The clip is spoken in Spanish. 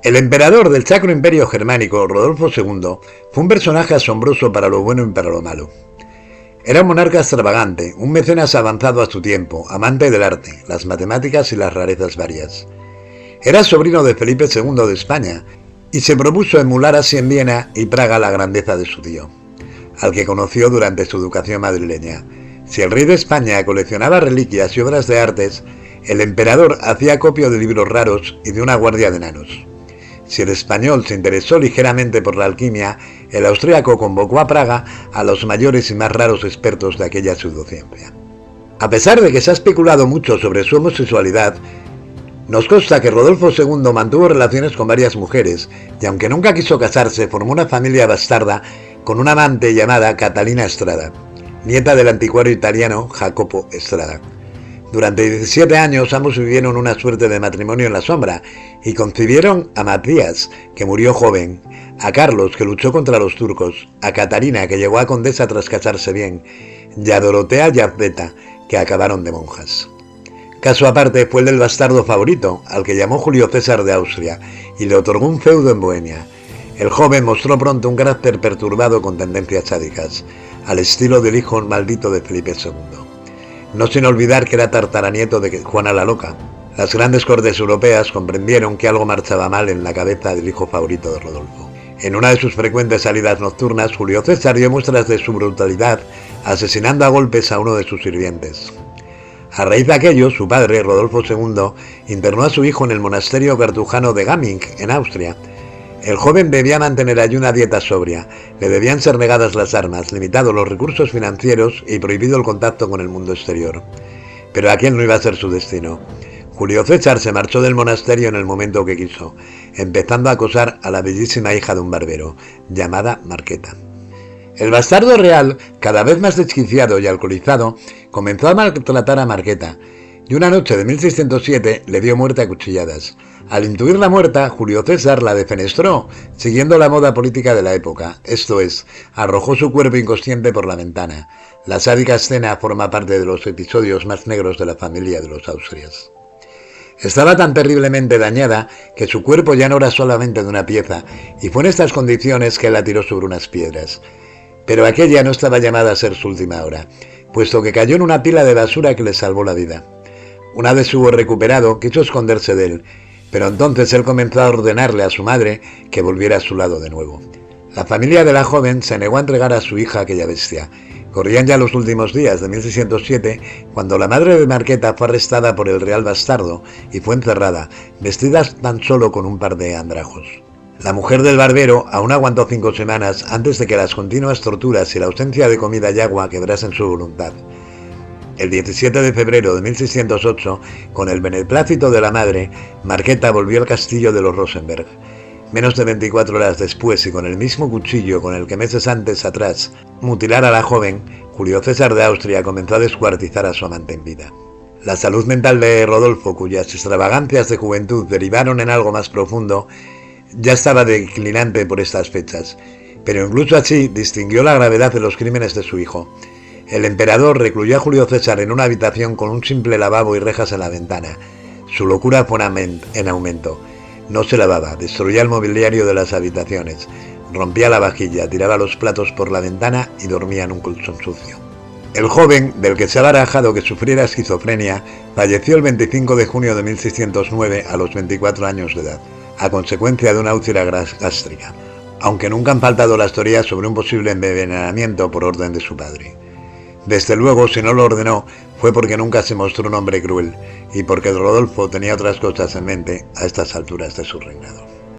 El emperador del Sacro Imperio Germánico, Rodolfo II, fue un personaje asombroso para lo bueno y para lo malo. Era un monarca extravagante, un mecenas avanzado a su tiempo, amante del arte, las matemáticas y las rarezas varias. Era sobrino de Felipe II de España y se propuso emular así en Viena y Praga la grandeza de su tío, al que conoció durante su educación madrileña. Si el rey de España coleccionaba reliquias y obras de artes, el emperador hacía acopio de libros raros y de una guardia de enanos. Si el español se interesó ligeramente por la alquimia, el austríaco convocó a Praga a los mayores y más raros expertos de aquella pseudociencia. A pesar de que se ha especulado mucho sobre su homosexualidad, nos consta que Rodolfo II mantuvo relaciones con varias mujeres y aunque nunca quiso casarse, formó una familia bastarda con una amante llamada Catalina Estrada, nieta del anticuario italiano Jacopo Estrada. Durante 17 años ambos vivieron una suerte de matrimonio en la sombra y concibieron a Matías, que murió joven, a Carlos, que luchó contra los turcos, a Catarina, que llegó a condesa tras casarse bien, y a Dorotea y Azbeta, que acabaron de monjas. Caso aparte fue el del bastardo favorito, al que llamó Julio César de Austria, y le otorgó un feudo en Bohemia. El joven mostró pronto un carácter perturbado con tendencias sádicas, al estilo del hijo maldito de Felipe II. No sin olvidar que era tartaranieto de Juana la Loca. Las grandes cortes europeas comprendieron que algo marchaba mal en la cabeza del hijo favorito de Rodolfo. En una de sus frecuentes salidas nocturnas, Julio César dio muestras de su brutalidad, asesinando a golpes a uno de sus sirvientes. A raíz de aquello, su padre, Rodolfo II, internó a su hijo en el monasterio cartujano de Gaming, en Austria. El joven debía mantener allí una dieta sobria, le debían ser negadas las armas, limitados los recursos financieros y prohibido el contacto con el mundo exterior. Pero aquel no iba a ser su destino. Julio César se marchó del monasterio en el momento que quiso, empezando a acosar a la bellísima hija de un barbero, llamada Marqueta. El bastardo real, cada vez más desquiciado y alcoholizado, comenzó a maltratar a Marqueta, y una noche de 1607 le dio muerte a cuchilladas. Al intuirla muerta, Julio César la defenestró, siguiendo la moda política de la época, esto es, arrojó su cuerpo inconsciente por la ventana. La sádica escena forma parte de los episodios más negros de la familia de los Austrias. Estaba tan terriblemente dañada que su cuerpo ya no era solamente de una pieza, y fue en estas condiciones que él la tiró sobre unas piedras. Pero aquella no estaba llamada a ser su última hora, puesto que cayó en una pila de basura que le salvó la vida. Una vez hubo recuperado, quiso esconderse de él, pero entonces él comenzó a ordenarle a su madre que volviera a su lado de nuevo. La familia de la joven se negó a entregar a su hija a aquella bestia. Corrían ya los últimos días de 1607, cuando la madre de Marqueta fue arrestada por el real bastardo y fue encerrada, vestida tan solo con un par de andrajos. La mujer del barbero aún aguantó 5 semanas antes de que las continuas torturas y la ausencia de comida y agua quebrasen su voluntad. El 17 de febrero de 1608, con el beneplácito de la madre, Marqueta volvió al castillo de los Rosenberg. Menos de 24 horas después y con el mismo cuchillo con el que meses antes atrás mutilara a la joven, Julio César de Austria comenzó a descuartizar a su amante en vida. La salud mental de Rodolfo, cuyas extravagancias de juventud derivaron en algo más profundo, ya estaba declinante por estas fechas, pero incluso así distinguió la gravedad de los crímenes de su hijo. El emperador recluyó a Julio César en una habitación con un simple lavabo y rejas en la ventana. Su locura fue en aumento. No se lavaba, destruía el mobiliario de las habitaciones, rompía la vajilla, tiraba los platos por la ventana y dormía en un colchón sucio. El joven, del que se ha barajado que sufriera esquizofrenia, falleció el 25 de junio de 1609 a los 24 años de edad, a consecuencia de una úlcera gástrica, aunque nunca han faltado las teorías sobre un posible envenenamiento por orden de su padre. Desde luego, si no lo ordenó, fue porque nunca se mostró un hombre cruel y porque Rodolfo tenía otras cosas en mente a estas alturas de su reinado.